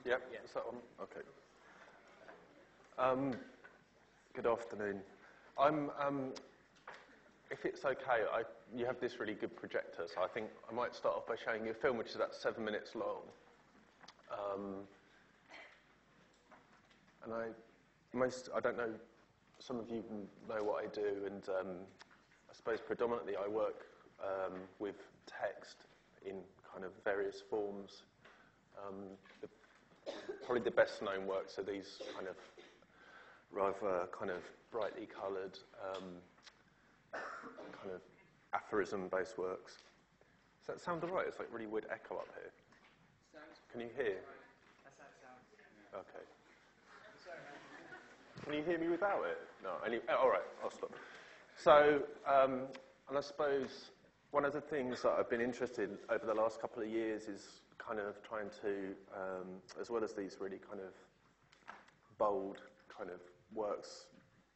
Yep, is that on? Okay. Good afternoon. If it's okay, you have this really good projector, so I think I might start off by showing you a film which is about 7 minutes long. And I don't know, some of you know what I do, and I suppose predominantly I work with text in kind of various forms. Probably the best known works are these kind of rather kind of brightly coloured kind of aphorism-based works. Does that sound all right? It's like really weird echo up here. Can you hear? Okay. Can you hear me without it? No. All right, I'll stop. So, and I suppose one of the things that I've been interested in over the last couple of years is kind of trying to, as well as these really kind of bold kind of works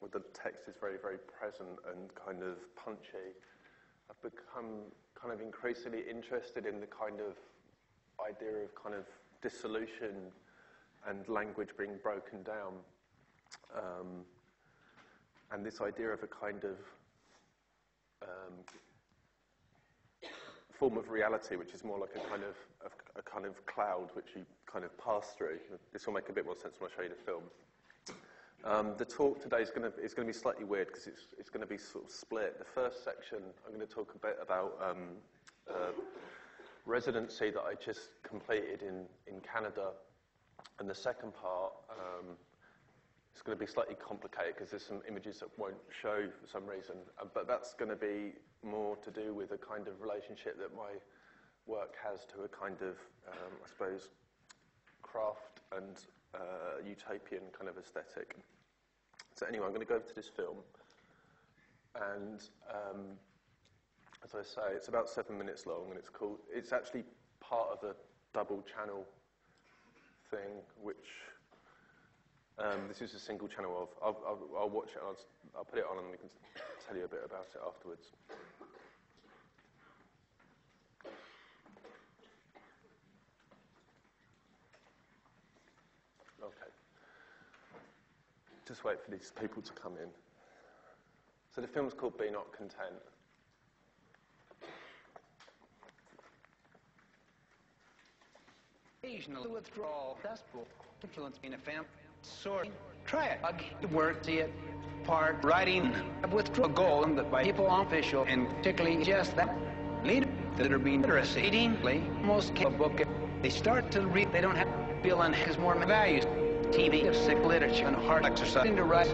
where the text is very, very present and kind of punchy, I've become kind of increasingly interested in the kind of idea of kind of dissolution and language being broken down. And this idea of a kind of form of reality, which is more like a kind of cloud which you kind of pass through. This will make a bit more sense when I show you the film. The talk today is going to be slightly weird because it's going to be sort of split. The first section, I'm going to talk a bit about residency that I just completed in Canada, and the second part it's going to be slightly complicated because there's some images that won't show for some reason, but that's going to be more to do with a kind of relationship that my work has to a kind of, I suppose, craft and utopian kind of aesthetic. So anyway, I'm going to go over to this film, and as I say, it's about 7 minutes long, and it's actually part of a double channel thing, which this is a single channel of. I'll watch it, I'll put it on, and we can tell you a bit about it afterwards. Okay. Just wait for these people to come in. So the film's called Be Not Content. Occasional withdrawal, desperate influence being a fan, sort. Try it. Work, see it. Part writing, withdraw goal, and that by people official, and particularly just that lead that are being interestingly most a book. They start to read. They don't have to feel on his more values. TV, sick literature, and hard exercise. Into right,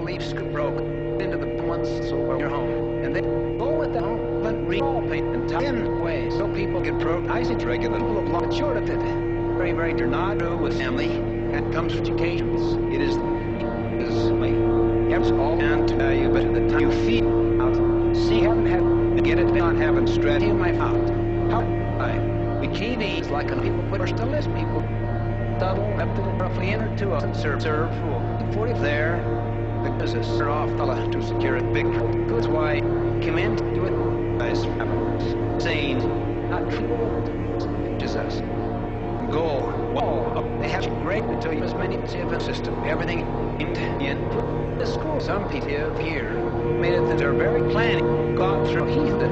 leaves broke into the ones so your home, and they go with the home. But read all paint and in ways so people get broke. I see regular people apply short of it. Very, very not true with family. That comes from education. It is me. It's all down to you, but the time you feel out, see haven't had get it not having stress. You might out. How the key needs like an people put to list people. Double up to roughly in or two and serve 40 there. The business are off to secure a big goods why come in to it guys saying not true just us. Goal. Well, they have great until you as many civil system. Everything in the school. Some people here made it that they're very planning. God through he's the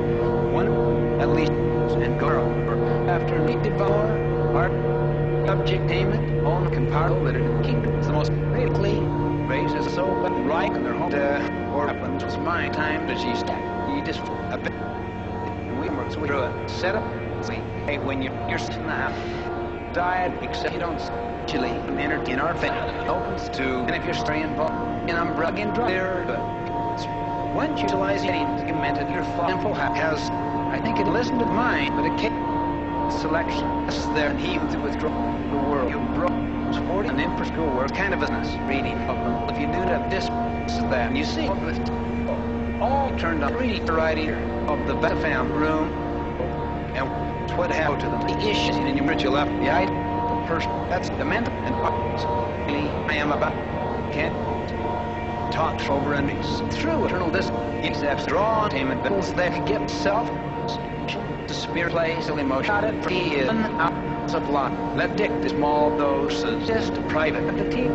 one at least and girl after we devour our object payment on comparable that it keeps the most critically raised as so right in their home or happens it's my time that she's you just a bit we work through a setup. See, hey, when you're sitting now. Diet, except you don't actually energy in our family opens to, and if you're staying involved in umbrella and dryer, but once you utilize it, implemented your full has, I think it listened to mine, but it can't selection is there and he to withdraw the world. You broke sport and infrastructure work kind of business reading of them. If you do that, this is that, and you see with all turned on reading the writing of the found room and what happened to them, the issues in your ritual left, the idea, the person, that's the mental, and I am about, can't talk over and through eternal this, except draw attainment bills that can get self, The spirit plays the emotion. He is out of block. Let dick the small doses. Just private at the team.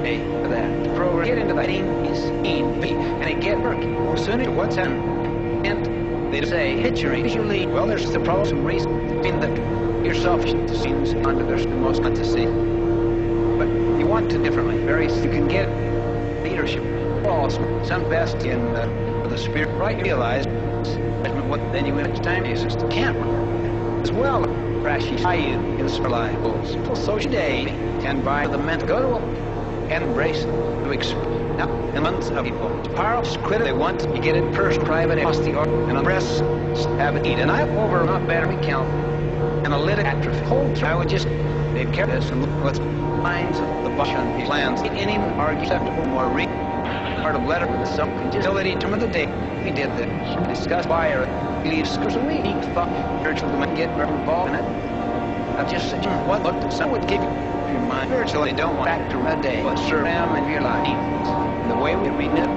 Hey, for that. The program get into the he's and it get working. As soon as what's happening, and they say Titchner usually. Well, there's the problem. Some reason in that yourself seems under there's the most not to see. But you want to differently. Very you can get leadership. Also, some best in the spirit. Right, realize what then you went time is just can't as well. Crashy is reliable. So today can buy the men go to and embrace to now the months of people. Powerful credit they want you get it first private across the art and press have it eat and I over not better we count analytic atrophy. Hold I would just take care of this and look what's minds the bush on his plans. Any argue acceptable more part of letter with some utility term of the day. We did this. Discuss buyer leaves because we thought spiritual might get involved in it. I just said what looked at some would give you your mind spiritually don't want back to a day but serve them and your life. The way we read it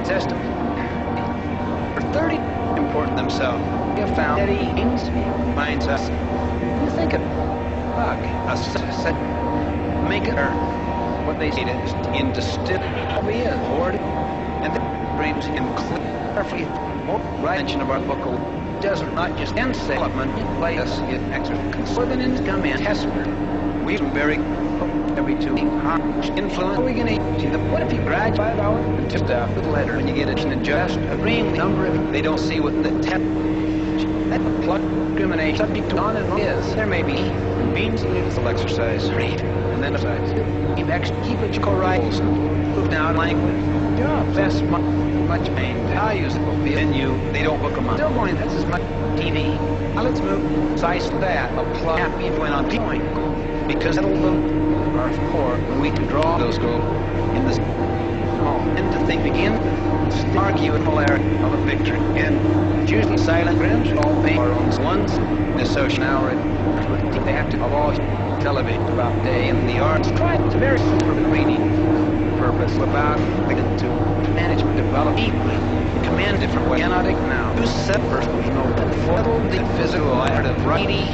testament for 30 important themselves. We have found that he minds us. You think of fuck us said make it earn what they see is in distinct obvious hoard and the dreams in carefully right of our book doesn't not just end development play us in exercise more than in come in Hesper. We very every two influence we can see the what if you graduate out and just with a letter when you get it and adjust agreeing the number of they don't see what the test that plug discrimination subject to on and is there may be means little exercise read and then exercise keep it correct move down language job best much pain values and you they don't book them up still going that's as much TV now let's move precisely that apply happy went on point because it'll our core when we can draw those goals in this and to think begin to argue in polarity of a victory and usually silent grins all pain our own ones in a social hour they have to avoid television about day in the arts try to very for the reading purpose about to management develop equally command different way cannot now who separate for the physical art of writing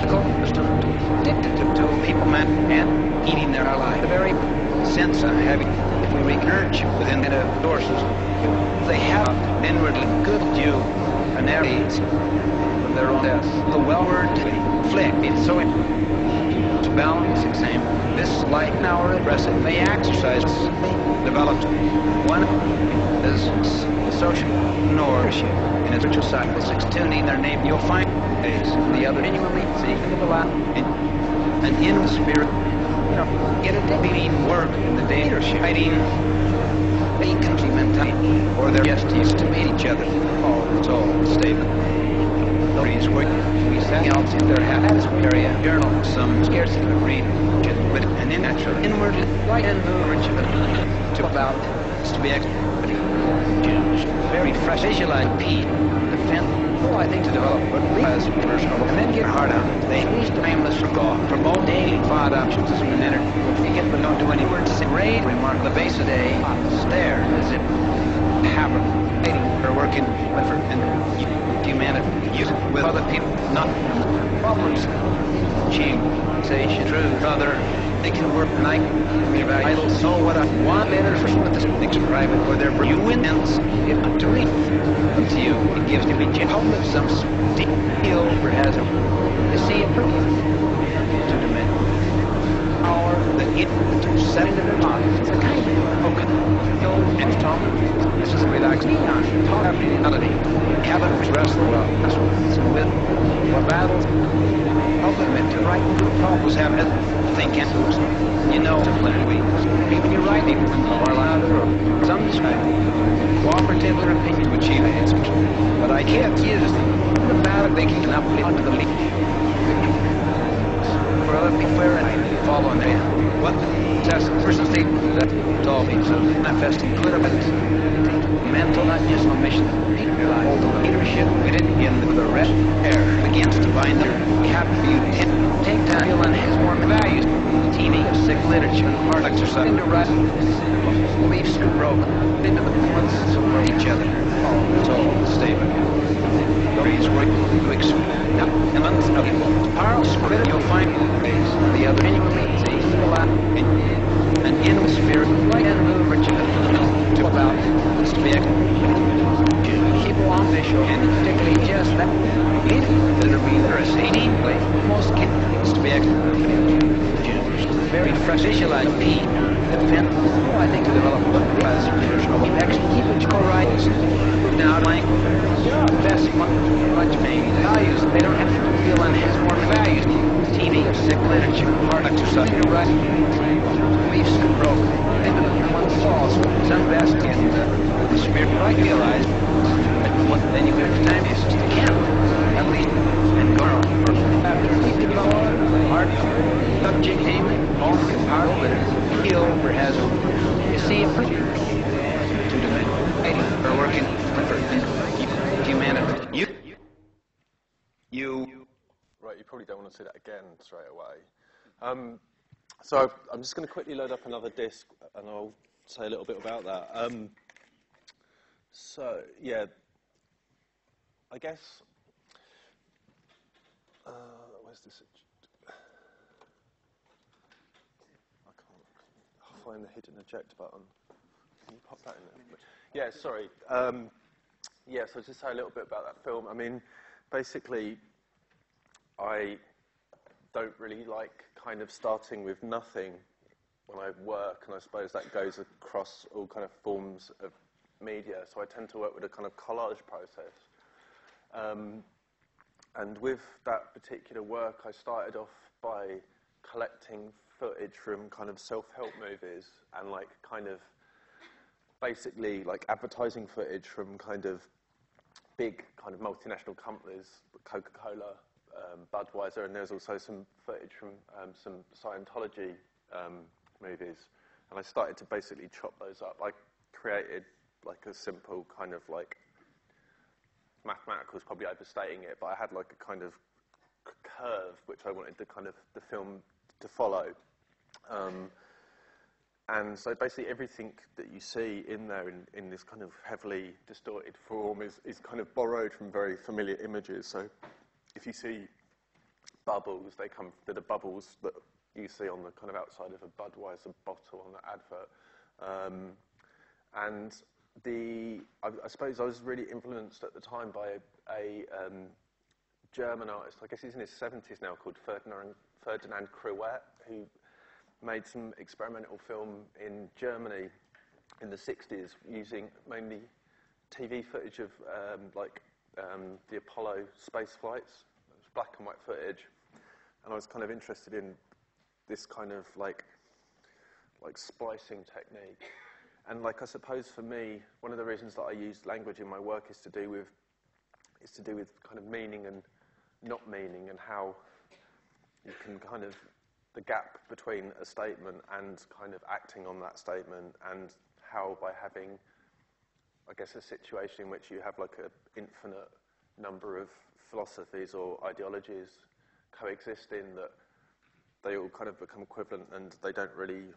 addicted to people man and eating their ally the very sense of having if we recurge within the sources they have inwardly good due and their needs of their own death the well-word flick it's so to balance exam this light now aggressive they exercise developed one is the social nourishment in its ritual cycle 6 tuning their name you'll find days the other annually see the lot and in the spirit you know get a being work in the day or fighting a country mentality or their guests used to meet each other all it's all statement stories where we sat out in their habits area journal some scarcity of reading but an innatural inwardly light and rich to about to be very fresh visualize P defend I think to develop what we as version of and then get hard out they at least aimless for God promote daily thought options as an enter we get but don't do any words to raid remark the base of day there as it happen or working effort and humanity use it with other people not problems change say true brother they can work night idle so what I want better for what this things private or their you win ends if not to read to you it gives to me public some deal or has a you see it to demand power that it to set into their lives it's a kind of okay and talk this is a relaxed talk reality cabin wrestle well that's with what battles public to write problems have it thinking you know even you write even are allowed or some cooperative or opinion which you answers but I can't use the matter they can up onto the lead for other people where I follow on there what test person state that all things of manifesting clear but mental not just on mission all the leadership we didn't get the rest air begins to bind their cap you take time and has more values TV of sick literature and hard exercise into right beliefs are broken into the points of each other all it's all the statement stories work it, you'll find the other genuinely sees an animal spirit like an mover to about this to be people on official and particularly just that that are being seemingly most kids to be very fresh visualized P depend I think to develop as traditional keep it co-writes now like best much maybe values they don't have to feel and has more values TV sick literature hard exercise right beliefs broke and one falls some best in the spirit right realized then you have time is just to count at least and go hard subject name all powerful but heal or has you see a two-dimensional are working for humanity you right, you probably don't want to see that again straight away. So I'm just going to quickly load up another disc and I'll say a little bit about that. So yeah, I guess where's this? I can't find the hidden eject button. Can you pop that in there? Yeah, sorry. Yeah, so just say a little bit about that film. I mean, basically, I don't really like kind of starting with nothing when I work, and I suppose that goes across all kind of forms of media. So I tend to work with a kind of collage process. And with that particular work, I started off by collecting footage from kind of self-help movies and like kind of basically like advertising footage from kind of big kind of multinational companies, Coca-Cola, Budweiser, and there's also some footage from some Scientology movies. And I started to basically chop those up. I created like a simple kind of like, mathematical is probably overstating it, but I had like a kind of curve which I wanted the kind of the film to follow. And so basically everything that you see in there in this kind of heavily distorted form is kind of borrowed from very familiar images. So if you see bubbles, they're the bubbles that you see on the kind of outside of a Budweiser bottle on the advert. And I suppose I was really influenced at the time by a German artist, I guess he's in his 70s now, called Ferdinand Kruet, who made some experimental film in Germany in the 60s using mainly TV footage of the Apollo space flights. It was black and white footage, and I was kind of interested in this kind of like splicing technique. And like I suppose for me, one of the reasons that I use language in my work is to do with kind of meaning and not meaning, and how you can kind of the gap between a statement and kind of acting on that statement, and how by having, I guess, a situation in which you have like an infinite number of philosophies or ideologies coexisting, that they all kind of become equivalent and they don't really.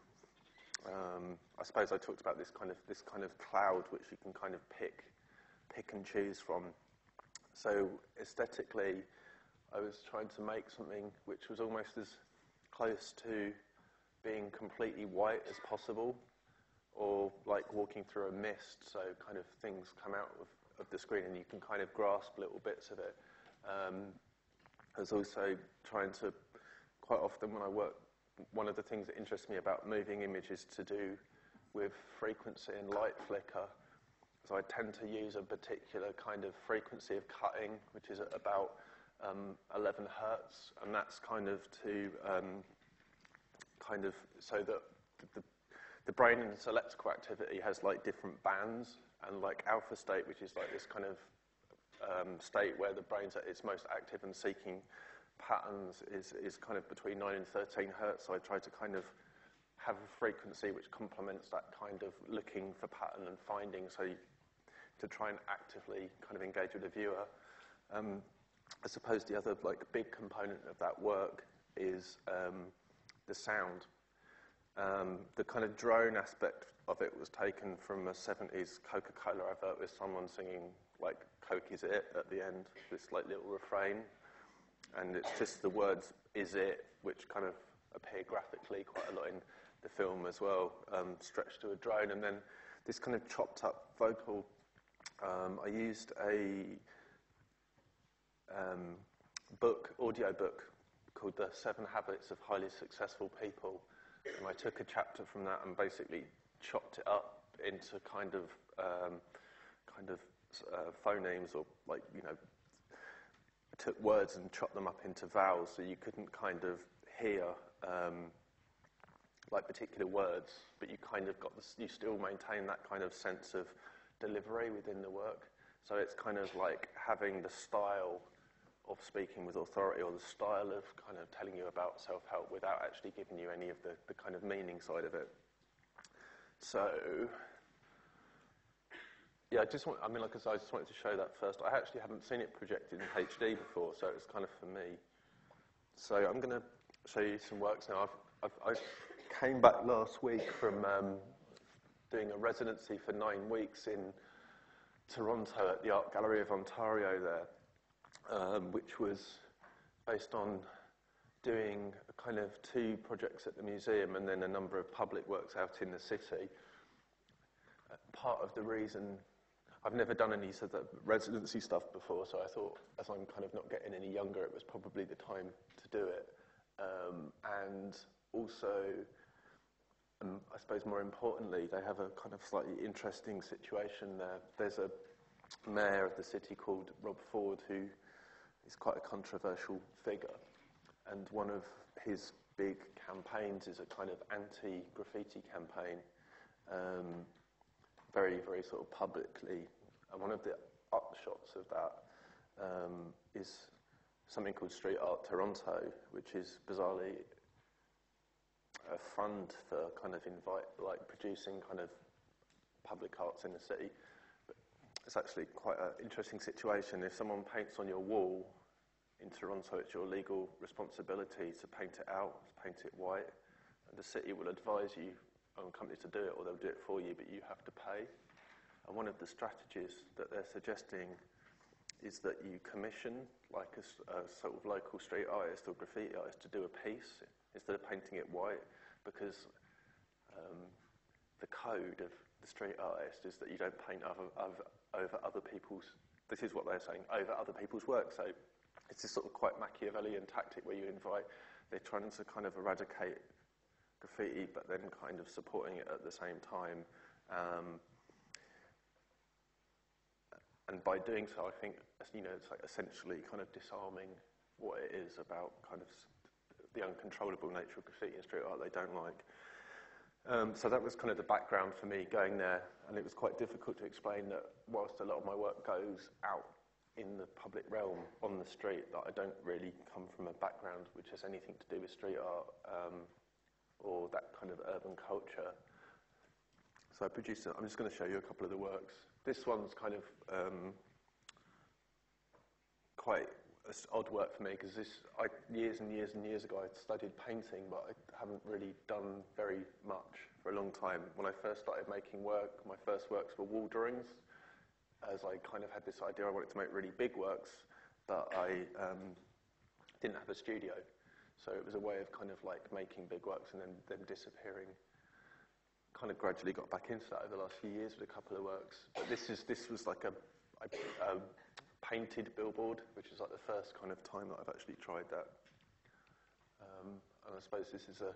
I suppose I talked about this kind of cloud which you can kind of pick and choose from. So aesthetically, I was trying to make something which was almost as close to being completely white as possible, or like walking through a mist, so kind of things come out of the screen and you can kind of grasp little bits of it. I was also trying to, quite often when I work, one of the things that interests me about moving images to do with frequency and light flicker. So I tend to use a particular kind of frequency of cutting, which is at about 11 hertz, and that's kind of to so that the brain in its electrical activity has like different bands, and like alpha state, which is like this kind of state where the brain's at its most active and seeking patterns, is kind of between 9 and 13 hertz. So I try to kind of have a frequency which complements that kind of looking for pattern and finding, so to try and actively kind of engage with the viewer. I suppose the other like big component of that work is the sound. The kind of drone aspect of it was taken from a 70s Coca-Cola advert with someone singing like "Coke is it" at the end, this like little refrain. and it's just the words "is it," which kind of appear graphically quite a lot in the film as well, stretched to a drone, and then this kind of chopped up vocal. I used a audio book called The 7 Habits of Highly Successful People, and I took a chapter from that and basically chopped it up into kind of phonemes, or like, you know, took words and chopped them up into vowels so you couldn't kind of hear like particular words, but you kind of got this, you still maintain that kind of sense of delivery within the work. So it's kind of like having the style of speaking with authority, or the style of kind of telling you about self-help without actually giving you any of the kind of meaning side of it. So, yeah, I just wanted to show that first. I actually haven't seen it projected in HD before, so it's kind of for me. So I'm going to show you some works now. I came back last week from doing a residency for 9 weeks in Toronto at the Art Gallery of Ontario there, which was based on doing a kind of 2 projects at the museum and then a number of public works out in the city. Part of the reason, I've never done any sort of residency stuff before, so I thought, as I'm kind of not getting any younger, it was probably the time to do it. And also, I suppose more importantly, they have a kind of slightly interesting situation there. There's a mayor of the city called Rob Ford, who is quite a controversial figure, and one of his big campaigns is a kind of anti-graffiti campaign, very, very sort of publicly. And one of the upshots of that is something called Street Art Toronto, which is bizarrely a fund for kind of producing kind of public arts in the city. But it's actually quite an interesting situation. If someone paints on your wall in Toronto, it's your legal responsibility to paint it out, to paint it white, and the city will advise you on companies to do it, or they'll do it for you, but you have to pay. And one of the strategies that they're suggesting is that you commission like a sort of local street artist or graffiti artist to do a piece instead of painting it white, because the code of the street artist is that you don't paint over other people's, this is what they're saying, over other people's work. So it's this sort of quite Machiavellian tactic where they're trying to kind of eradicate graffiti, but then kind of supporting it at the same time. And by doing so, I think, you know, it's like essentially kind of disarming what it is about kind of the uncontrollable nature of graffiti and street art they don't like. So that was kind of the background for me going there, and it was quite difficult to explain that whilst a lot of my work goes out in the public realm on the street, that I don't really come from a background which has anything to do with street art or that kind of urban culture. So I produced it. I'm just going to show you a couple of the works. This one's kind of quite an odd work for me, because years and years and years ago I studied painting, but I haven't really done very much for a long time. When I first started making work, my first works were wall drawings, as I kind of had this idea I wanted to make really big works, but I didn't have a studio. So it was a way of kind of like making big works and then them disappearing. Kind of gradually got back into that over the last few years with a couple of works. But this was like a painted billboard, which is like the first kind of time that I've actually tried that. And I suppose this is a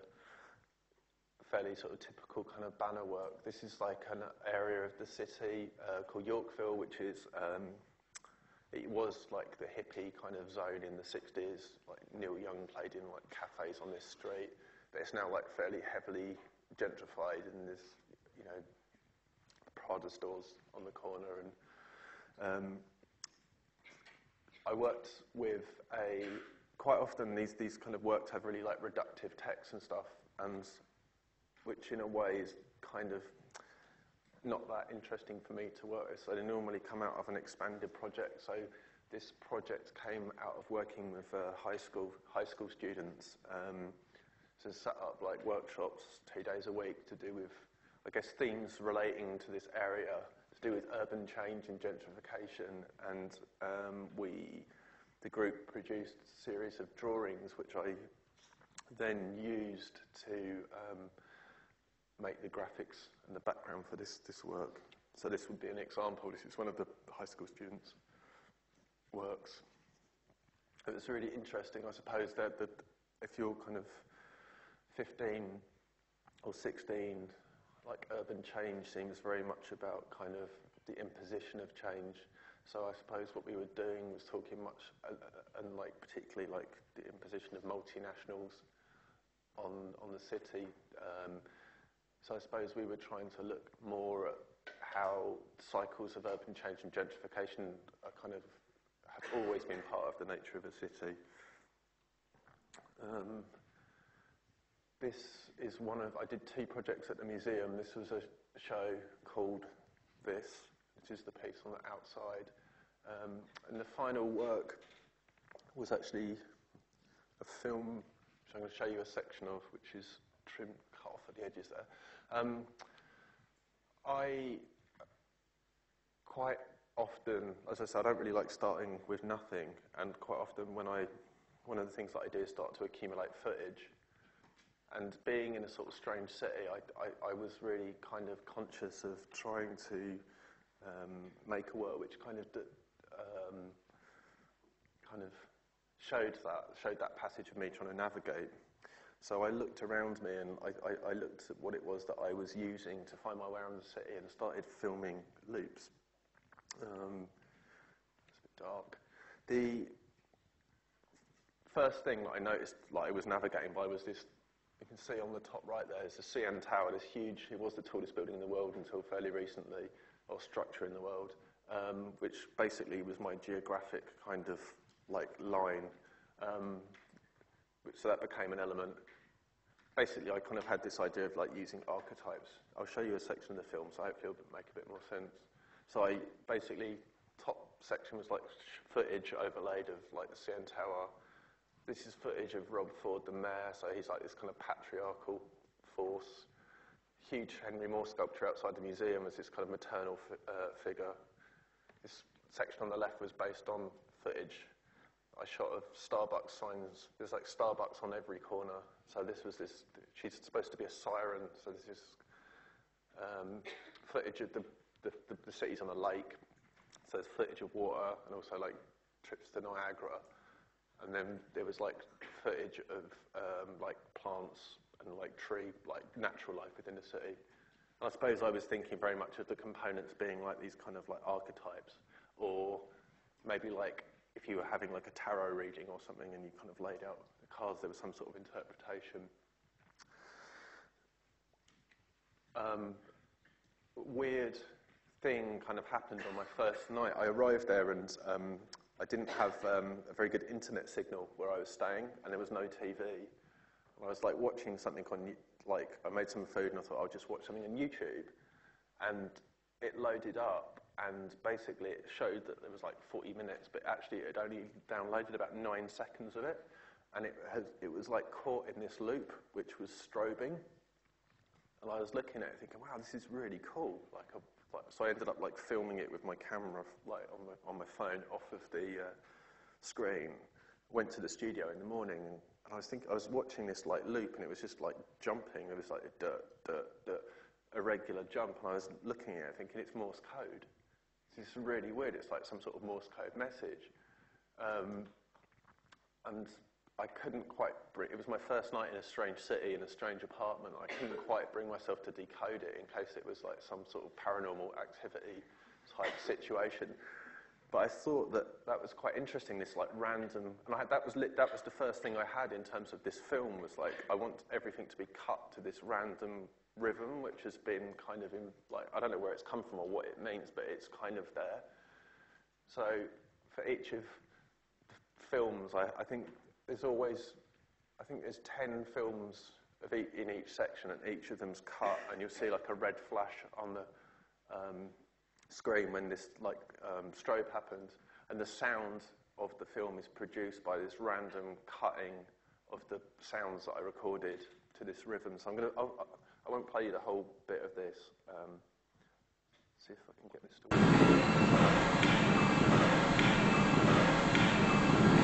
fairly sort of typical kind of banner work. This is like an area of the city called Yorkville, which is, it was like the hippie kind of zone in the 60s. Like Neil Young played in like cafes on this street, but it's now like fairly heavily gentrified, and there's, you know, Prada stores on the corner. And I worked with quite often these kind of works have really like reductive text and stuff, and which in a way is kind of not that interesting for me to work with. So they normally come out of an expanded project. So this project came out of working with high school students. So set up like workshops 2 days a week to do with, I guess, themes relating to this area, to do with urban change and gentrification. And we the group produced a series of drawings which I then used to make the graphics and the background for this work. So this would be an example. This is one of the high school students' works. It was really interesting, I suppose, that if you're kind of 15 or 16, like urban change seems very much about kind of the imposition of change. So I suppose what we were doing was talking much, and like particularly like the imposition of multinationals on the city. So I suppose we were trying to look more at how cycles of urban change and gentrification are kind of have always been part of the nature of a city. This is one of, I did 2 projects at the museum. This was a show called This, which is the piece on the outside. And the final work was actually a film, which I'm going to show you a section of, which is cut off at the edges there. I quite often, as I said, I don't really like starting with nothing, and quite often one of the things that I do is start to accumulate footage. And being in a sort of strange city, I was really kind of conscious of trying to make a work which kind of showed that passage of me trying to navigate. So I looked around me and I looked at what it was that I was using to find my way around the city and started filming loops. It's a bit dark. The first thing that I noticed, like I was navigating by, was this. You can see on the top right there is the CN Tower, this huge, it was the tallest building in the world until fairly recently, or structure in the world, which basically was my geographic kind of like line. So that became an element. Basically, I kind of had this idea of like using archetypes. I'll show you a section of the film, so hopefully it'll make a bit more sense. So I basically, top section was like footage overlaid of like the CN Tower. This is footage of Rob Ford, the mayor, so he's like this kind of patriarchal force. Huge Henry Moore sculpture outside the museum as this kind of maternal figure. This section on the left was based on footage I shot of Starbucks signs. There's like Starbucks on every corner. So this was this, she's supposed to be a siren, so this is footage of the cities on a lake. So there's footage of water and also like trips to Niagara. And then there was like footage of like plants and like tree, like natural life within the city. And I suppose I was thinking very much of the components being like these kind of like archetypes, or maybe like if you were having like a tarot reading or something and you kind of laid out the cards, there was some sort of interpretation. Weird thing kind of happened on my first night. I arrived there and I didn't have a very good internet signal where I was staying, and there was no TV. And I was like watching something on, like I made some food and I thought I'll just watch something on YouTube, and it loaded up and basically it showed that there was like 40 minutes, but actually it had only downloaded about 9 seconds of it, and it was like caught in this loop which was strobing, and I was looking at it thinking, wow, this is really cool. So I ended up like filming it with my camera, like on my phone, off of the screen. Went to the studio in the morning, and I was watching this like loop, and it was just like jumping. It was like a regular jump, and I was looking at it thinking it's Morse code. This is really weird. It's like some sort of Morse code message, and I couldn't quite it was my first night in a strange city, in a strange apartment. I couldn't quite bring myself to decode it in case it was like some sort of paranormal activity type situation. But I thought that was quite interesting, this like random, and that was the first thing I had in terms of this film, was like, I want everything to be cut to this random rhythm, which has been kind of in, like, I don't know where it's come from or what it means, but it's kind of there. So for each of the films, I think there's 10 films in each section, and each of them's cut, and you'll see like a red flash on the screen when this like strobe happens, and the sound of the film is produced by this random cutting of the sounds that I recorded to this rhythm. So I won't play you the whole bit of this. See if I can get this to work.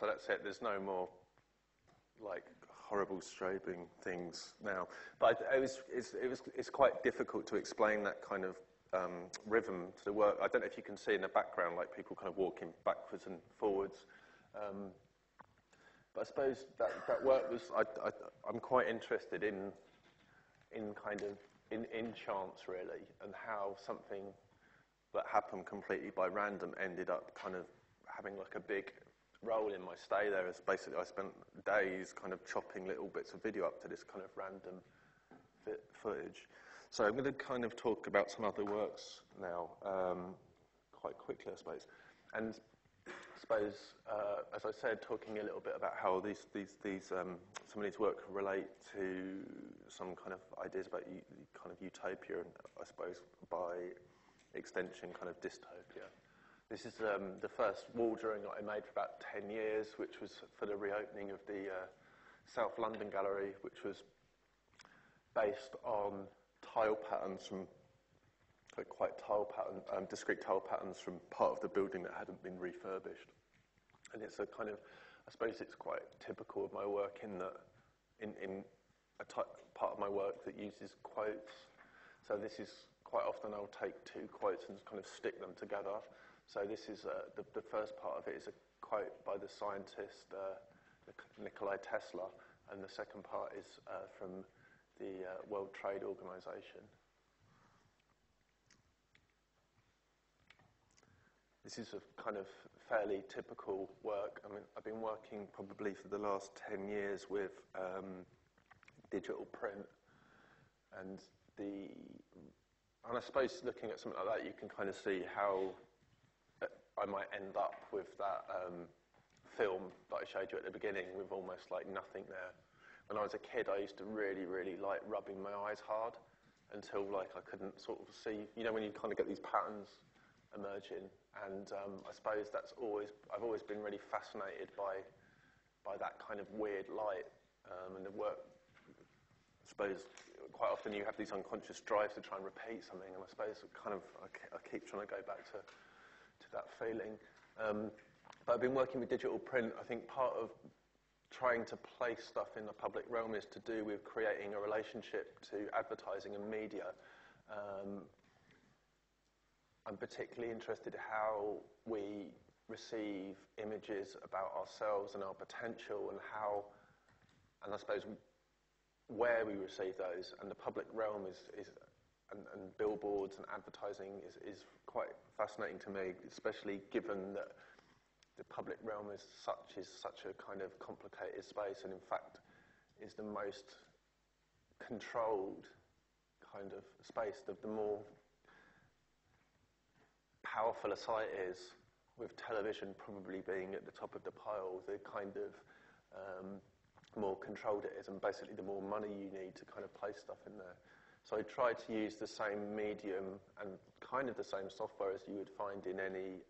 so that's it. There's no more like horrible strobing things now. But it's quite difficult to explain that kind of rhythm to the work. I don't know if you can see in the background, like people kind of walking backwards and forwards. But I suppose that work was, I'm quite interested in chance really, and how something that happened completely by random ended up kind of having like a big role in my stay there. As basically I spent days kind of chopping little bits of video up to this kind of random footage. So I'm going to kind of talk about some other works now, quite quickly I suppose. And I suppose, as I said, talking a little bit about how some of these work relate to some kind of ideas about kind of utopia, and I suppose by extension, kind of dystopia. This is the first wall drawing that I made for about 10 years, which was for the reopening of the South London Gallery, which was based on tile patterns from discrete tile patterns from part of the building that hadn't been refurbished. And it's a kind of, I suppose it's quite typical of my work in that, in a part of my work that uses quotes. So this is quite often I'll take two quotes and kind of stick them together. So this is the first part of it is a quote by the scientist Nikola Tesla, and the second part is from the World Trade Organization. This is a kind of fairly typical work. I mean, I've been working probably for the last 10 years with digital print, and I suppose looking at something like that, you can kind of see how I might end up with that film that I showed you at the beginning with almost like nothing there. When I was a kid, I used to really, really like rubbing my eyes hard until like I couldn't sort of see, you know, when you kind of get these patterns emerging. And I suppose I've always been really fascinated by that kind of weird light, and the work. I suppose quite often you have these unconscious drives to try and repeat something, and I suppose I keep trying to go back to that feeling. But I've been working with digital print. I think part of trying to place stuff in the public realm is to do with creating a relationship to advertising and media. I'm particularly interested in how we receive images about ourselves and our potential, and I suppose where we receive those. And the public realm and billboards and advertising is quite fascinating to me, especially given that the public realm is such a kind of complicated space, and in fact is the most controlled kind of space. The more powerful a site is, with television probably being at the top of the pile, the kind of more controlled it is, and basically the more money you need to kind of place stuff in there. So I try to use the same medium and kind of the same software as you would find in any,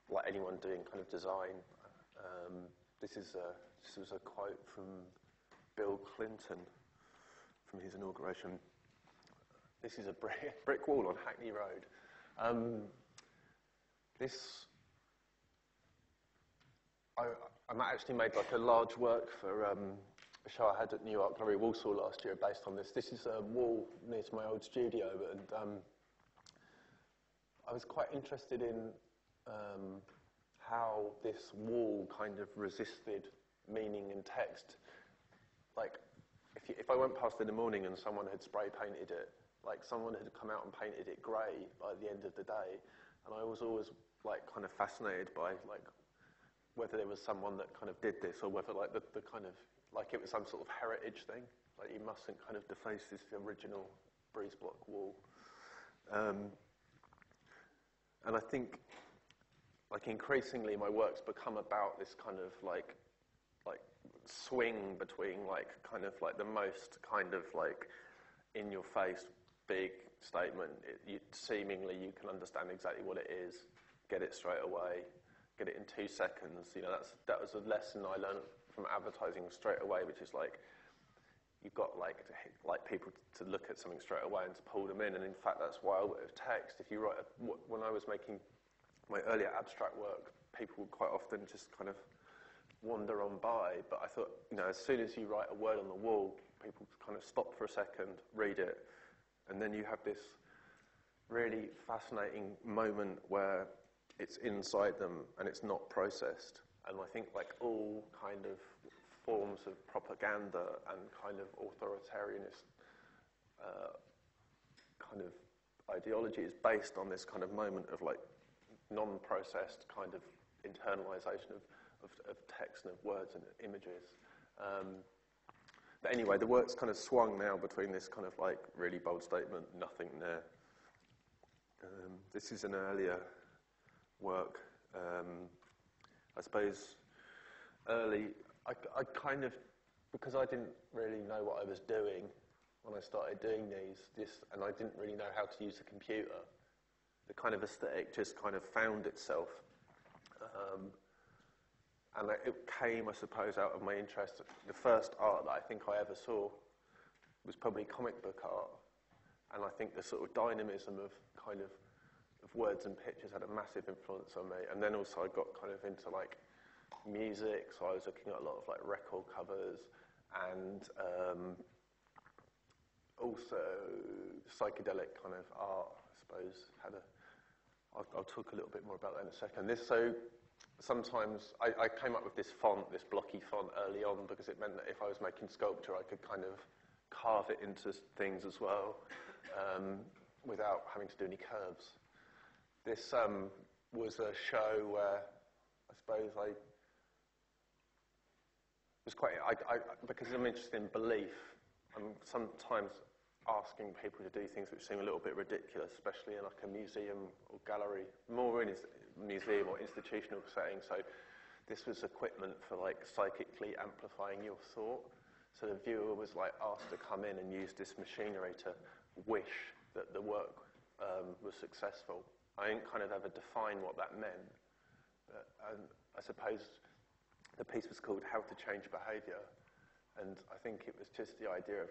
like anyone doing kind of design. This was a quote from Bill Clinton from his inauguration. This is a brick wall on Hackney Road. I actually made like a large work for a show I had at New York Gallery Walsall last year based on this. This is a wall near to my old studio, and I was quite interested in how this wall kind of resisted meaning in text. Like, if I went past in the morning and someone had spray painted it, like someone had come out and painted it grey by the end of the day, and I was always like kind of fascinated by like whether there was someone that kind of did this, or whether like the kind of like it was some sort of heritage thing. Like you mustn't kind of deface this original breeze block wall. And I think like increasingly my work's become about this kind of like swing between like kind of like the most kind of like in your face big statement. Seemingly you can understand exactly what it is, get it straight away, get it in 2 seconds. You know, that was a lesson I learned from advertising straight away, which is like you've got like people to look at something straight away and to pull them in. And in fact, that's why I work with text. If you write when I was making my earlier abstract work, people would quite often just kind of wander on by. But I thought, as soon as you write a word on the wall, people kind of stop for a second, read it, and then you have this really fascinating moment where it's inside them and it's not processed. And I think like all kind of forms of propaganda and kind of authoritarianist kind of ideology is based on this kind of moment of like non-processed kind of internalization of text and of words and images. But anyway, the work's kind of swung now between this kind of like really bold statement, nothing there. This is an earlier work. I suppose early, I kind of, because I didn't really know what I was doing when I started doing these, and I didn't really know how to use a computer, the kind of aesthetic just kind of found itself. And it came, I suppose, out of my interest. The first art that I think I ever saw was probably comic book art. And I think the sort of dynamism of kind of words and pictures had a massive influence on me. And then also I got kind of into like music, so I was looking at a lot of like record covers and also psychedelic kind of art, I suppose, I'll talk a little bit more about that in a second. Sometimes I came up with this font, this Blocky font early on because it meant that if I was making sculpture I could kind of carve it into things as well without having to do any curves. This was a show where I suppose I was because I'm interested in belief, I'm sometimes asking people to do things which seem a little bit ridiculous, especially in like a museum or gallery, more in a museum or institutional setting. So this was equipment for like psychically amplifying your thought. So the viewer was like asked to come in and use this machinery to wish that the work was successful. I didn't kind of ever define what that meant. And I suppose the piece was called How to Change Behaviour. And I think it was just the idea of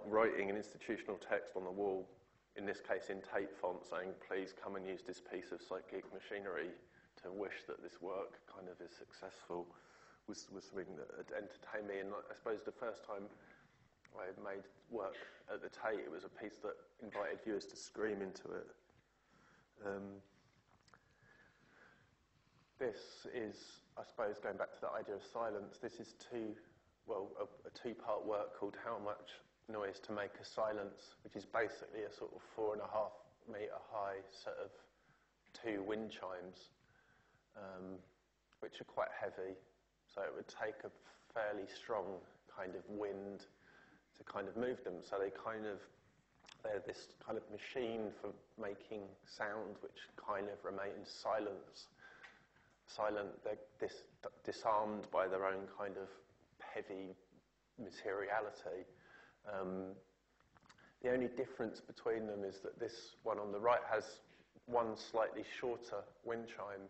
writing an institutional text on the wall, in this case in Tate font, saying, please come and use this piece of psychic machinery to wish that this work kind of is successful, was something that had entertained me. And I suppose the first time I made work at the Tate, it was a piece that invited viewers to scream into it. This is, I suppose, going back to that idea of silence, this is a two-part work called How Much Noise to Make a Silence, which is basically a sort of 4.5 metre high set of 2 wind chimes, which are quite heavy. So it would take a fairly strong kind of wind to kind of move them. So they're this kind of machine for making sound which kind of remains silent. They're disarmed by their own kind of heavy materiality. The only difference between them is that this one on the right has one slightly shorter wind chime,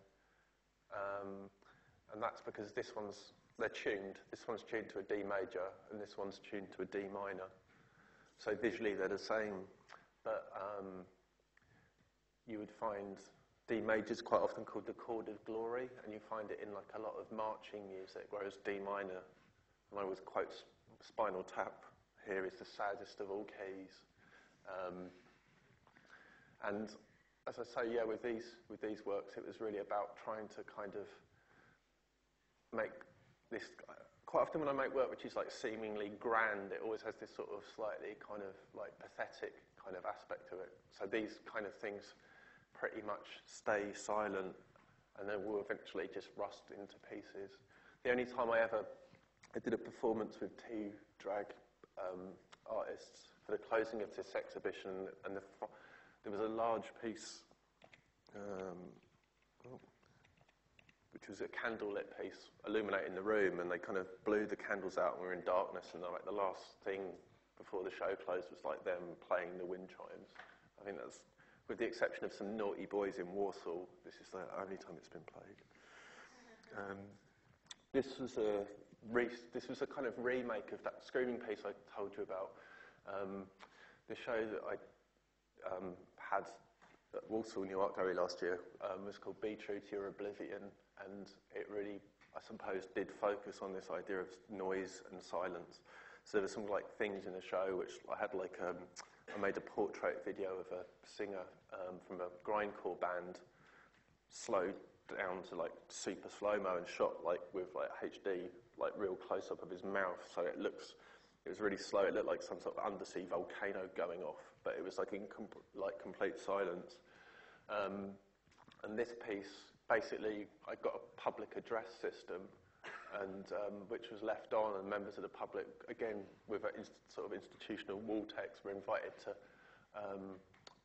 and that's because they're tuned. This one's tuned to a D major, and this one's tuned to a D minor. So visually they're the same, but you would find D major is quite often called the chord of glory, and you find it in like a lot of marching music, whereas D minor, and I always quote Spinal Tap, here is the saddest of all keys. And as I say, yeah, with these works, it was really about trying to kind of make this. Quite often when I make work which is like seemingly grand, it always has this sort of slightly kind of like pathetic kind of aspect to it. So these kind of things pretty much stay silent and then will eventually just rust into pieces. The only time I did a performance with 2 drag artists for the closing of this exhibition, and there was a large piece which was a candlelit piece illuminating the room, and they kind of blew the candles out and we were in darkness, and like the last thing before the show closed was like them playing the wind chimes. I think that's, with the exception of some naughty boys in Warsaw, this is the only time it's been played. This was a kind of remake of that screaming piece I told you about. The show that I had at Walsall New Art Gallery last year was called Be True to Your Oblivion, and it really, I suppose, did focus on this idea of noise and silence. So there were some like things in the show which I had like I made a portrait video of a singer from a grindcore band, slowed down to like super slow-mo and shot like with like HD, like real close-up of his mouth. So it was really slow. It looked like some sort of undersea volcano going off, but it was like in complete silence. And this piece, basically, I got a public address system, and which was left on, and members of the public, again, with a sort of institutional wall text, were invited to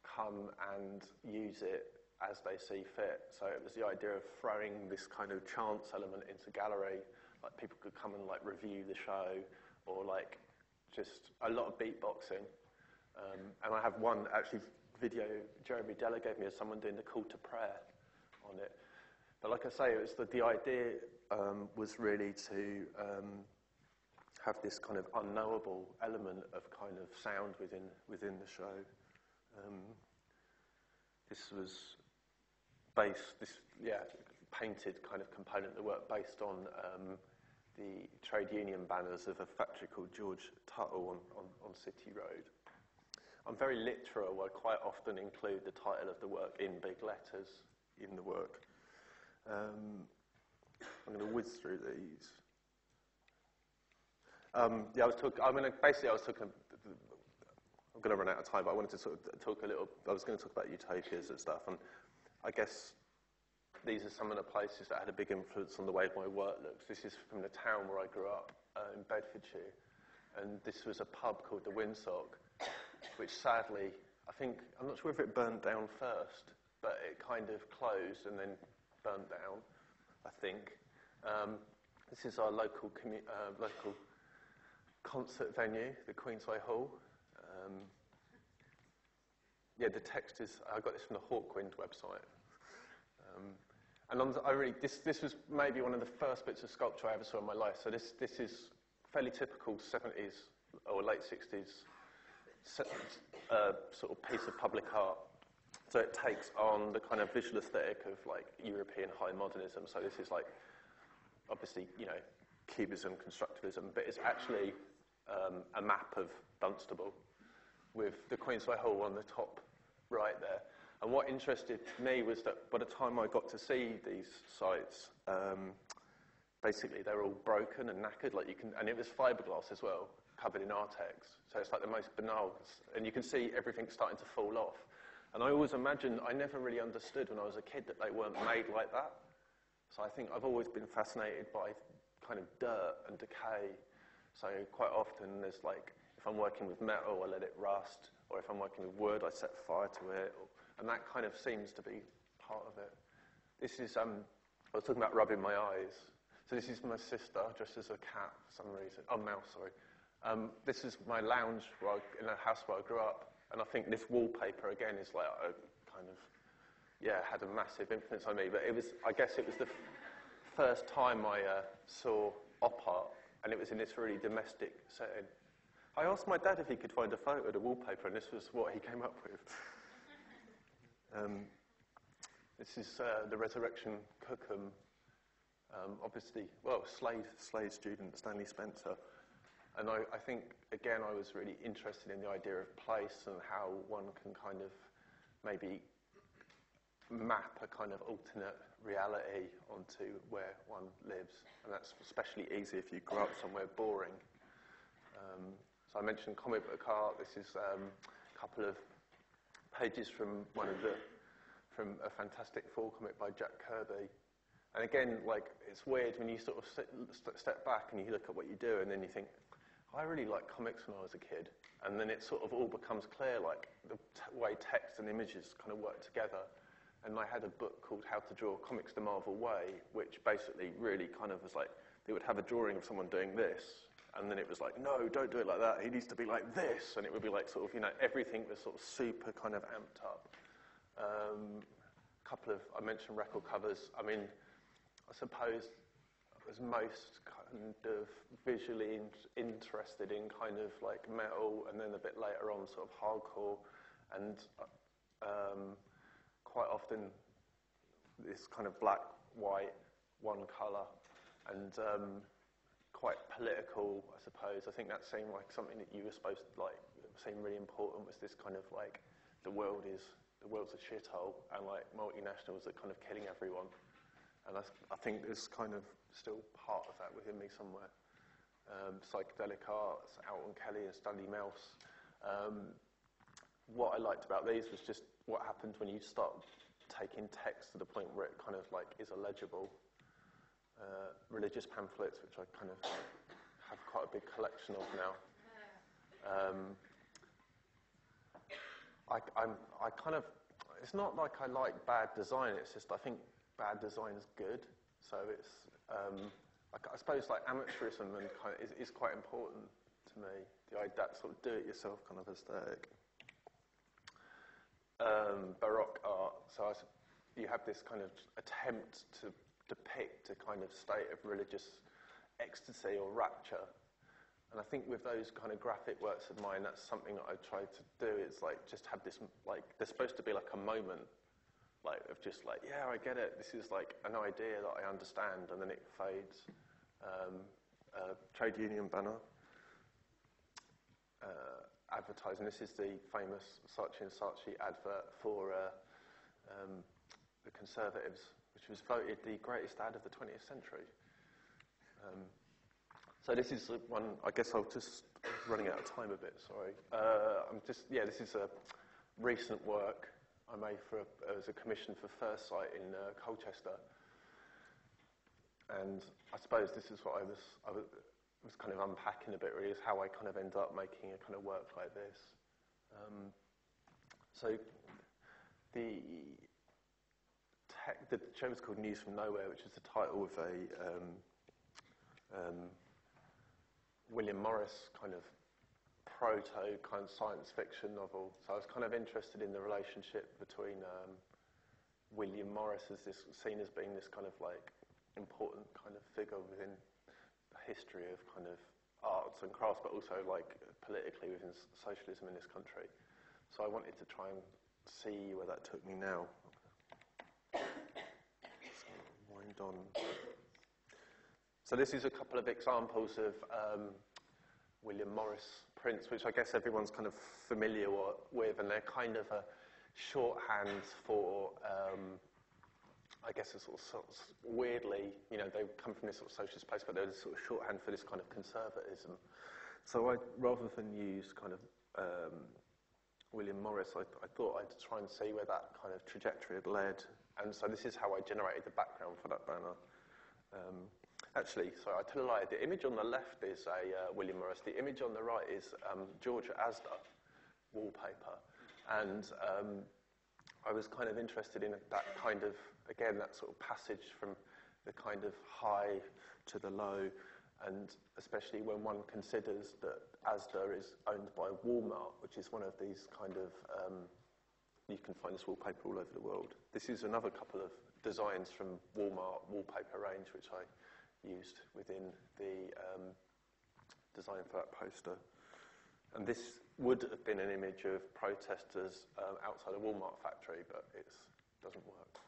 come and use it as they see fit. So it was the idea of throwing this kind of chance element into gallery, like people could come and like review the show, or like just a lot of beatboxing. And I have one actually video Jeremy Deller gave me of someone doing the call to prayer on it. But like I say, it was the idea was really to have this kind of unknowable element of kind of sound within the show. This was painted kind of component of the work based on the trade union banners of a factory called George Tuttle on City Road. I'm very literal. I quite often include the title of the work in big letters in the work. I'm going to whiz through these. I'm going to run out of time, but I wanted to sort of talk a little. I was going to talk about utopias and stuff, and I guess these are some of the places that had a big influence on the way my work looks. This is from the town where I grew up, in Bedfordshire, and this was a pub called the Winsock, which sadly, I'm not sure if it burnt down first, but it kind of closed and then burnt down, I think. This is our local concert venue, the Queensway Hall. The text is, I got this from the Hawkwind website. And this was maybe one of the first bits of sculpture I ever saw in my life. So this is fairly typical 70s or late 60s sort of piece of public art. So it takes on the kind of visual aesthetic of like European high modernism. So this is like, obviously, Cubism, constructivism, but it's actually a map of Dunstable with the Queensway Hall on the top right there. And what interested me was that by the time I got to see these sites, basically they're all broken and knackered, and it was fiberglass as well, covered in Artex. So it's like the most banal, and you can see everything starting to fall off. And I always imagined, I never really understood when I was a kid that they weren't made like that. So I think I've always been fascinated by kind of dirt and decay. So quite often there's like, if I'm working with metal, I let it rust, or if I'm working with wood, I set fire to it, and that kind of seems to be part of it. This is, I was talking about rubbing my eyes. So this is my sister dressed as a cat for some reason. Oh, mouse, sorry. This is my lounge in a house where I grew up, and I think this wallpaper again is like had a massive influence on me. But I guess it was the first time I saw op art, and it was in this really domestic setting. I asked my dad if he could find a photo of the wallpaper, and this was what he came up with. This is the Resurrection Cookham. Obviously, Slade student, Stanley Spencer. And I think, again, I was really interested in the idea of place and how one can kind of maybe map a kind of alternate reality onto where one lives. And that's especially easy if you grew up somewhere boring. So I mentioned comic book art. This is a couple of pages from from a Fantastic Four comic by Jack Kirby. And again, it's weird when you sort of step back and you look at what you do, and then you think, I really liked comics when I was a kid. And then it sort of all becomes clear, like the way text and images kind of work together. And I had a book called How to Draw Comics the Marvel Way, which basically really kind of was like, they would have a drawing of someone doing this, and then it was like, no, don't do it like that. He needs to be like this. And it would be like sort of, everything was sort of super kind of amped up. I mentioned record covers. I mean, I suppose I was most kind of visually interested in kind of like metal, and then a bit later on sort of hardcore, and quite often this kind of black, white, one colour, and quite political, I suppose. I think that seemed like something that you were supposed to like seem really important, was this kind of like the world's a shithole, and like multinationals are kind of killing everyone. And I think there's kind of still part of that within me somewhere. Psychedelic Art, Alton Kelly and Stanley Mouse. What I liked about these was just what happens when you start taking text to the point where it kind of like is illegible. Religious pamphlets, which I kind of have quite a big collection of now. I kind of, it's not like I like bad design, it's just I think bad design is good. So it's, I suppose like amateurism and kind of is quite important to me. That sort of do-it-yourself kind of aesthetic. Baroque art, so you have this kind of attempt to depict a kind of state of religious ecstasy or rapture. And I think with those kind of graphic works of mine, that's something that I try to do. It's like just have this, like, there's supposed to be like a moment, like of just like, yeah, I get it. This is like an idea that I understand, and then it fades. Trade union banner. Advertising. This is the famous Saatchi & Saatchi advert for the Conservatives, which was voted the greatest ad of the 20th century. So this is one, I guess I'll just, running out of time a bit, sorry. This is a recent work I made as a commission for First Sight in Colchester. And I suppose this is what I was kind of unpacking a bit, really, is how I kind of end up making a kind of work like this. So the show was called News from Nowhere, which is the title of a William Morris kind of proto kind of science fiction novel. So I was kind of interested in the relationship between William Morris as this seen as being this kind of like important kind of figure within the history of kind of arts and crafts, but also like politically within socialism in this country. So I wanted to try and see where that took me now. Wind on. So this is a couple of examples of William Morris prints, which I guess everyone's kind of familiar with, and they're kind of a shorthand for, I guess, a sort of weirdly, you know, they come from this sort of socialist place, but they're a sort of shorthand for this kind of conservatism. So rather than use kind of William Morris, I thought I'd try and see where that kind of trajectory had led. And so this is how I generated the background for that banner. Actually, sorry, I tell a lie. The image on the left is a William Morris. The image on the right is George Asda wallpaper. And I was kind of interested in that kind of, again, that sort of passage from the kind of high to the low, and especially when one considers that Asda is owned by Walmart, which is one of these kind of, you can find this wallpaper all over the world. This is another couple of designs from Walmart wallpaper range, which I used within the design for that poster. And this would have been an image of protesters outside a Walmart factory, but it doesn't work.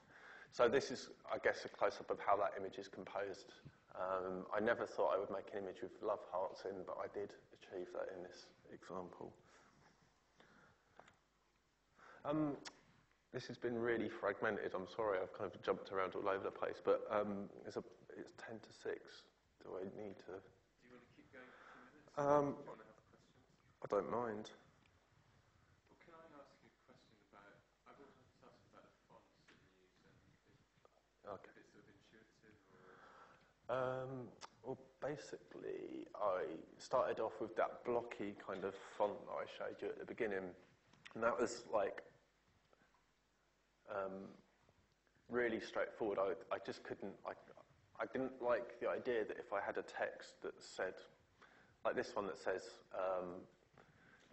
So this is, I guess, a close-up of how that image is composed. I never thought I would make an image with love hearts in, but I did achieve that in this example. This has been really fragmented. I'm sorry, I've kind of jumped around all over the place, but it's 10 to 6. Do I need to? Do you want to keep going for 2 minutes? Do you want to have questions? I don't mind. Well, can I ask you a question about, I would like to ask about the fonts that you use, and if it's sort of intuitive or... Well, basically, I started off with that blocky kind of font that I showed you at the beginning, and that was like really straightforward. I just couldn't, I didn't like the idea that if I had a text that said, like this one that says,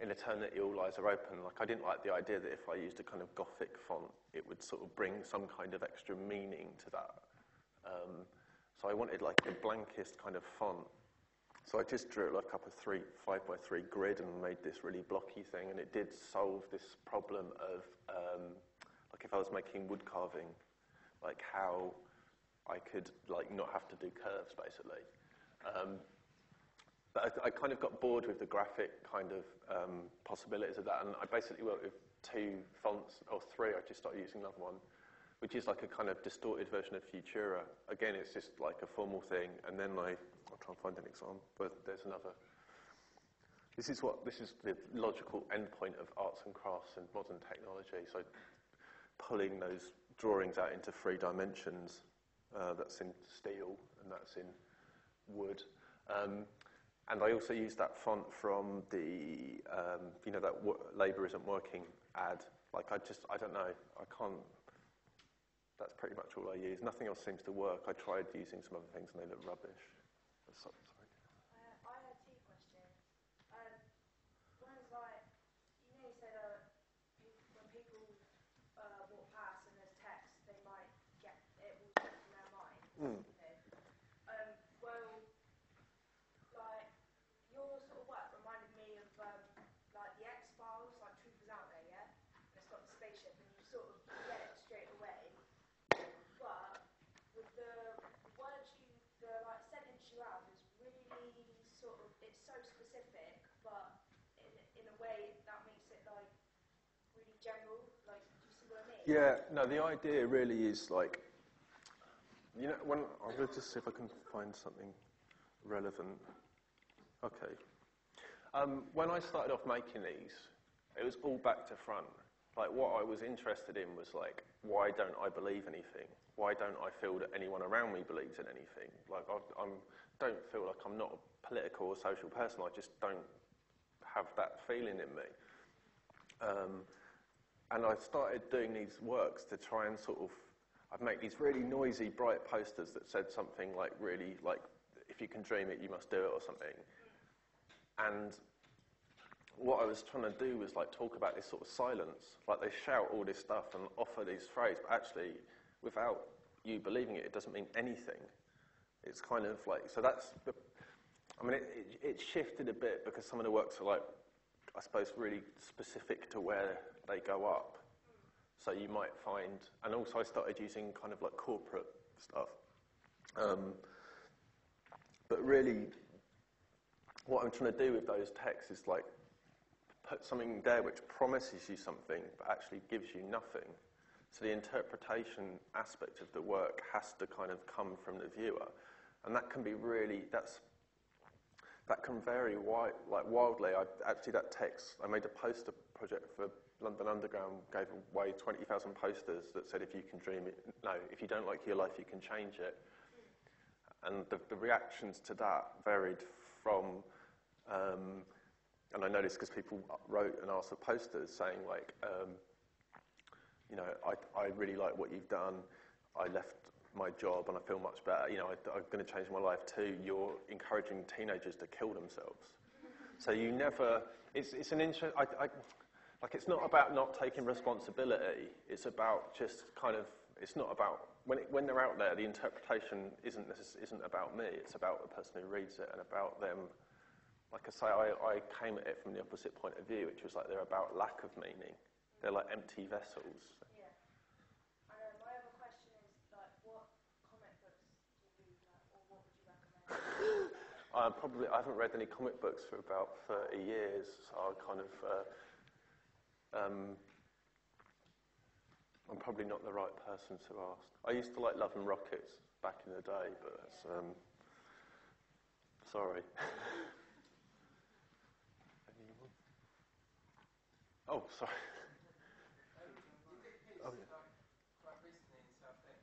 in eternity all eyes are open, like I didn't like the idea that if I used a kind of Gothic font, it would sort of bring some kind of extra meaning to that. So I wanted like the blankest kind of font. So I just drew like up a 5x3 grid and made this really blocky thing, and it did solve this problem of, like if I was making wood carving, like how I could like not have to do curves basically. But I kind of got bored with the graphic kind of possibilities of that, and I basically worked with 2 fonts, or 3, I just started using another one, which is like a kind of distorted version of Futura. Again, it's just like a formal thing, and then I'll try and find an example, but there's another. This is the logical endpoint of arts and crafts and modern technology, so pulling those drawings out into 3 dimensions, that's in steel, and that's in wood. And I also used that font from the, that Labour Isn't Working ad. Like, I don't know, I can't, that's pretty much all I use. Nothing else seems to work. I tried using some other things and they look rubbish. Sorry. I had 2 questions. One is like, you said when people walk past and there's text, they might get, it will slip from their mind. Mm. Your sort of work reminded me of like the X-Files, like Truth Is Out There, yeah? And it's got the spaceship and you sort of get it straight away. But with the words the like sentence you have is really sort of, it's so specific, but in a way that makes it like really general. Like, do you see what I mean? Yeah, no, the idea really is like, when I'm going to just see if I can find something relevant. Okay. When I started off making these, it was all back to front. Like, what I was interested in was like, why don't I believe anything? Why don't I feel that anyone around me believes in anything? Like, I don't feel like I'm not a political or social person. I just don't have that feeling in me. And I started doing these works to try and sort of, I'd make these really noisy, bright posters that said something like really, like, if you can dream it, you must do it, or something. And what I was trying to do was like talk about this sort of silence. Like, they shout all this stuff and offer these phrases, but actually, without you believing it, it doesn't mean anything. It's kind of like, so that's, it shifted a bit because some of the works are like, I suppose, really specific to where they go up. So you might find, and also I started using kind of like corporate stuff. But really, what I'm trying to do with those texts is like put something there which promises you something but actually gives you nothing. So the interpretation aspect of the work has to kind of come from the viewer, and that can be really, that can vary wildly. That text, I made a poster project for London Underground, gave away 20,000 posters that said, if you can dream it, no, if you don't like your life, you can change it. And the reactions to that varied from, and I noticed because people wrote and asked for posters saying like, I really like what you've done. I left my job and I feel much better. I'm going to change my life too. You're encouraging teenagers to kill themselves. So you never, it's an interest, it's not about not taking responsibility. It's about just kind of, it's not about, when they're out there, the interpretation isn't about me. It's about the person who reads it and about them. Like I say, I came at it from the opposite point of view, which was like they're about lack of meaning. They're like empty vessels. Yeah. My other question is, like, what comic books do you read, or what would you recommend? I haven't read any comic books for about 30 years, so I kind of, I'm probably not the right person to ask. I used to like Love and Rockets back in the day, but that's, sorry. Anyone? Oh, sorry. Oh, yeah. Quite recently in Southend.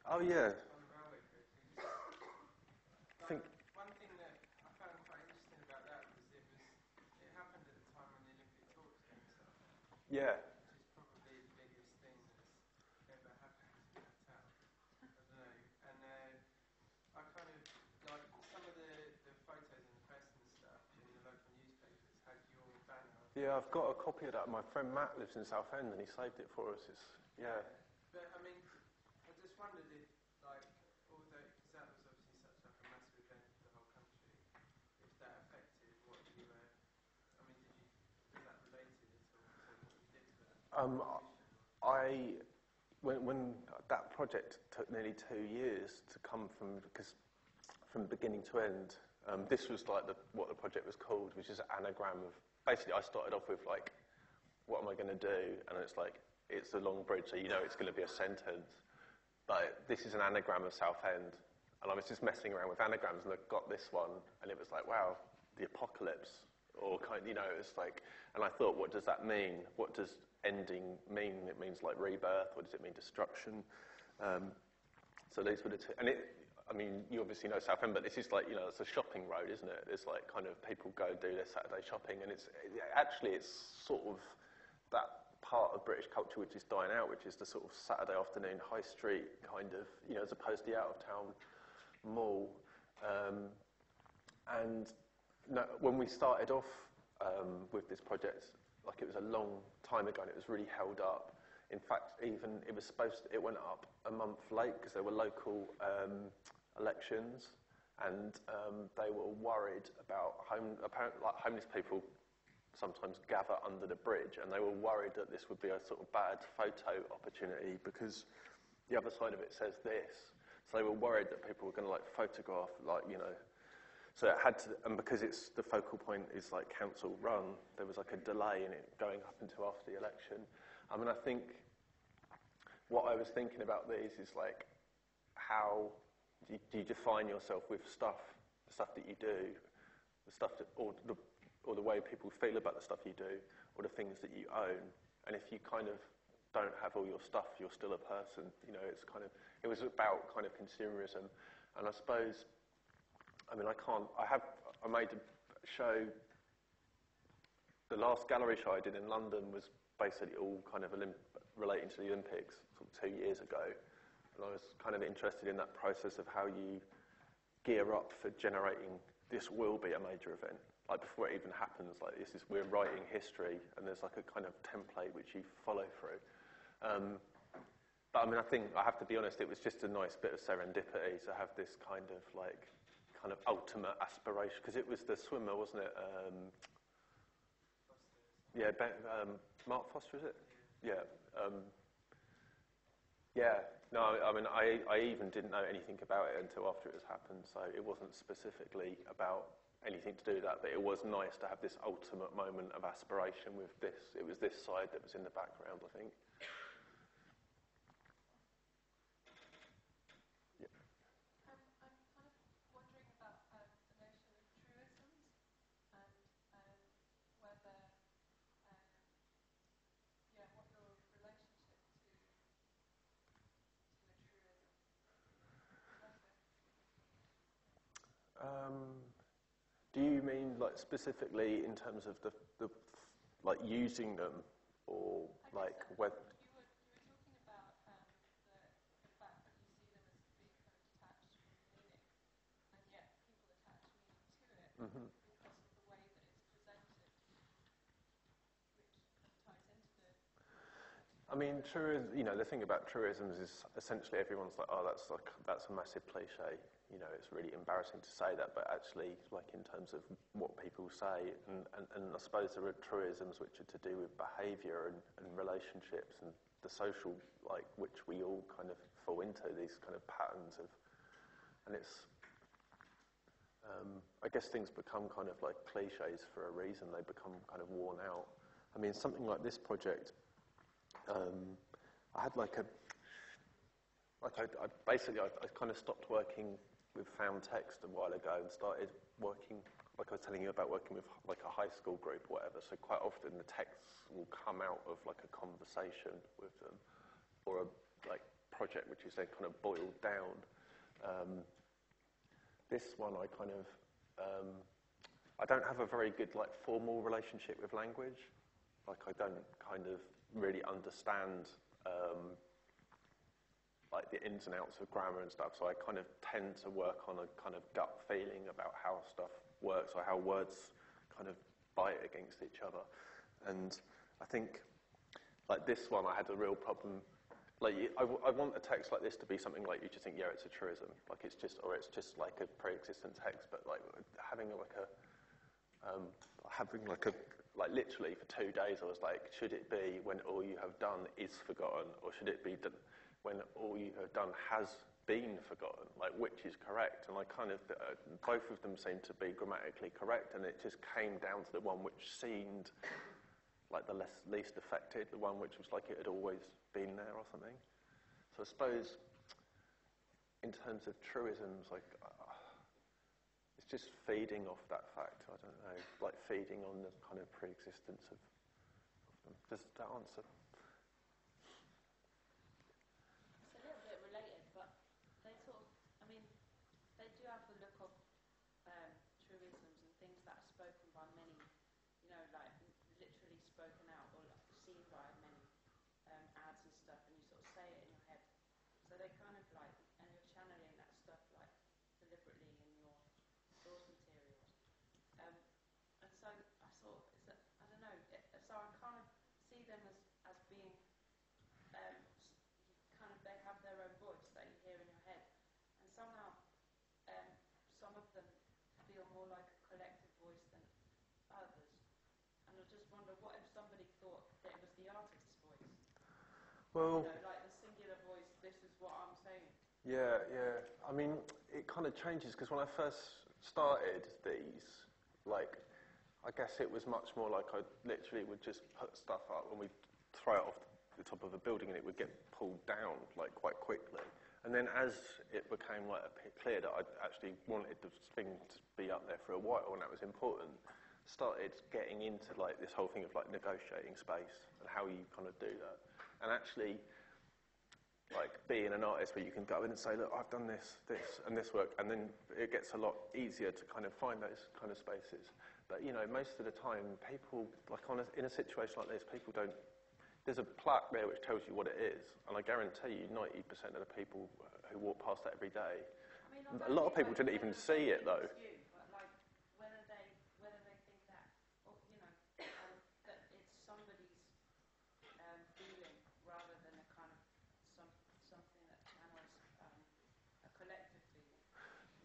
Oh, yeah. On the railway bridge. I think. One thing that I found quite interesting about that was it happened at the time when the Olympic torch came to Southend. Yeah. Which is probably the biggest thing that's ever happened in that town. I don't know. And I kind of, like, some of the photos in the press and stuff in the local newspapers had your banner. Yeah, I've got a copy of that. My friend Matt lives in Southend and he saved it for us. Yeah. But, I mean, I just wondered if, like, although, because that was obviously such like a massive event for the whole country, if that affected what you were, I mean, was that related at all to what you did to that? When that project took nearly 2 years to come from beginning to end. This was like what the project was called, which is an anagram of, basically I started off with like, what am I going to do? And it's like, it's a long bridge, so you know it's going to be a sentence. But this is an anagram of Southend. And I was just messing around with anagrams and I got this one and it was like, wow, the apocalypse. Or it's like, and I thought, what does that mean? What does ending mean? It means like rebirth. What does it mean, destruction? So these were the two. And you obviously know Southend, but this is like, it's a shopping road, isn't it? It's like kind of people go do their Saturday shopping, and it's sort of that part of British culture which is dying out, which is the sort of Saturday afternoon high street kind of, as opposed to the out of town mall. When we started off with this project, like it was a long time ago, and it was really held up. In fact, even it went up a month late because there were local elections, and they were worried about homeless people sometimes gather under the bridge, and they were worried that this would be a sort of bad photo opportunity because the other side of it says this. So they were worried that people were going to photograph, So it had to, and because the focal point is council run, there was a delay in it going up until after the election. I think what I was thinking about these is how do you define yourself with the stuff that you do, the stuff that, or the way people feel about the stuff you do, or the things that you own. And if you kind of don't have all your stuff, you're still a person. It was about kind of consumerism. And I suppose, I made a show, the last gallery show I did in London was basically all kind of relating to the Olympics 2 years ago. And I was kind of interested in that process of how you gear up for generating, this will be a major event. Before it even happens, we're writing history, and there's a kind of template which you follow through. But I think, I have to be honest, it was just a nice bit of serendipity to have this kind of ultimate aspiration, because it was the swimmer, wasn't it? Mark Foster, is it? Yeah. No, I even didn't know anything about it until after it has happened, so it wasn't specifically about anything to do with that, but it was nice to have this ultimate moment of aspiration with this. It was this side that was in the background, I think. Yeah. I'm kind of wondering about the notion of truisms and whether, what your relationship to a truism. Do you mean specifically in terms of the using them, or whether? You were talking about the fact that you see them as being kind of detached from meaning, and yet people attach meaning to it because of the way that it's presented, which ties into the. The thing about truisms is essentially everyone's like, oh, that's a massive cliche. It's really embarrassing to say that, but actually, in terms of what people say, and I suppose there are truisms which are to do with behaviour and relationships and the social, which we all kind of fall into, these kind of patterns of, and it's, I guess things become kind of cliches for a reason. They become kind of worn out. Something like this project, I had I kind of stopped working with found text a while ago and started working, like I was telling you about working with a high school group or whatever. So quite often the texts will come out of a conversation with them, or a project which is then kind of boiled down. This one I kind of, I don't have a very good formal relationship with language. I don't kind of really understand the ins and outs of grammar and stuff, so I kind of tend to work on a kind of gut feeling about how stuff works, or how words kind of bite against each other. And I think this one I had a real problem. I want a text like this to be something you just think, yeah, it's a truism, it's just a pre-existent text, but having literally for 2 days I was like, should it be when all you have done is forgotten, or should it be when all you have done has been forgotten, like which is correct. And I kind of, both of them seemed to be grammatically correct, and it just came down to the one which seemed like the least affected, the one which was like it had always been there or something. So I suppose in terms of truisms, like it's just feeding off that fact, I don't know, like feeding on the kind of pre-existence of them. Does that answer? It's a little bit related, but they sort of, I mean, they do have the look of truisms and things that are spoken by many, you know, like literally spoken out or like seen by many ads and stuff, and you sort of say it in your head. So they kind of like, and you're channeling that stuff like deliberately in your source materials. And so I thought, I don't know, so I kind of see them as being, kind of, they have their own voice that you hear in your head. And somehow, some of them feel more like a collective voice than others. And I just wonder, what if somebody thought that it was the artist's voice? Well, you know, like the singular voice, this is what I'm saying. yeah. I mean, it kind of changes, because when I first started these, like, I guess it was much more like I literally would just put stuff up and we'd throw it off the top of a building and it would get pulled down, like, quite quickly. And then as it became, like, clear that I actually wanted the thing to be up there for a while, and that was important, started getting into, like, this whole thing of, like, negotiating space and how you kind of do that. And actually, like, being an artist where you can go in and say, look, I've done this, and this work, and then it gets a lot easier to kind of find those kind of spaces. But, you know, most of the time, people, like, in a situation like this, people don't, there's a plaque there which tells you what it is, and I guarantee you 90% of the people who walk past that every day, a lot of people didn't even see it, though. But like, whether they think that, or, you know, that it's somebody's feeling rather than a kind of something that channels a collective feeling.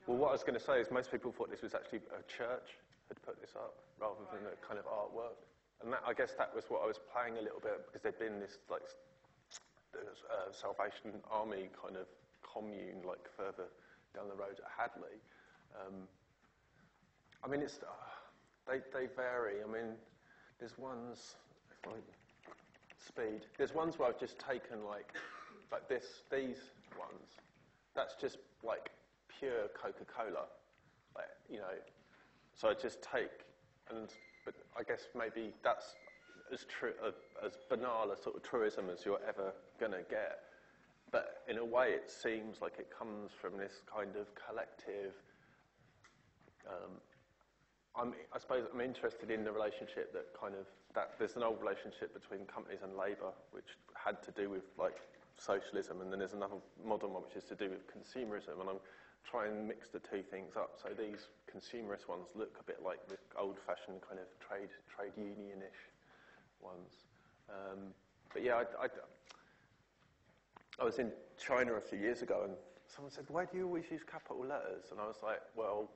Well, what I was going to say is most people thought this was actually a church had put this up rather than a kind of artwork. And that, I guess that was what I was playing a little bit, because there'd been this, like, Salvation Army kind of commune, like, further down the road at Hadley. I mean, it's they vary. I mean, there's ones, speed. There's ones where I've just taken, like these ones. That's just, like, pure Coca-Cola, like, you know. So I just take, but I guess maybe that's as banal a sort of truism as you're ever going to get. But in a way, it seems like it comes from this kind of collective. I suppose I'm interested in the relationship that there's an old relationship between companies and labour, which had to do with, like, socialism, and then there's another modern one which is to do with consumerism, and I'm trying to mix the two things up. So these consumerist ones look a bit like the old-fashioned kind of trade union-ish ones. But yeah, I was in China a few years ago, and someone said, "Why do you always use capital letters?" And I was like, well,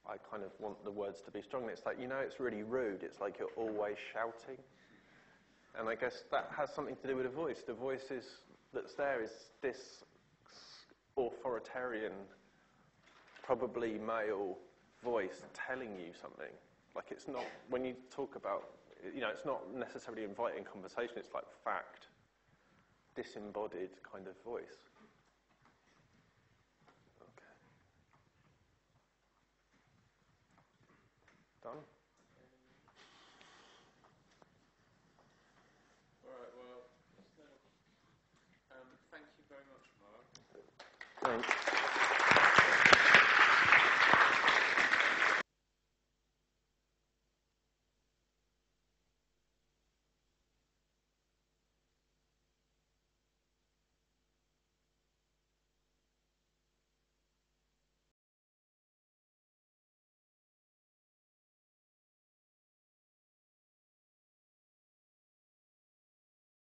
I kind of want the words to be strong. And it's like, you know, it's really rude. It's like you're always shouting. And I guess that has something to do with the voice. The voice that's there is this authoritarian, probably male voice telling you something. Like, it's not, when you talk about, you know, it's not necessarily inviting conversation. It's like fact, disembodied kind of voice. Okay. Done? All right, well, thank you very much, Mark. Thanks.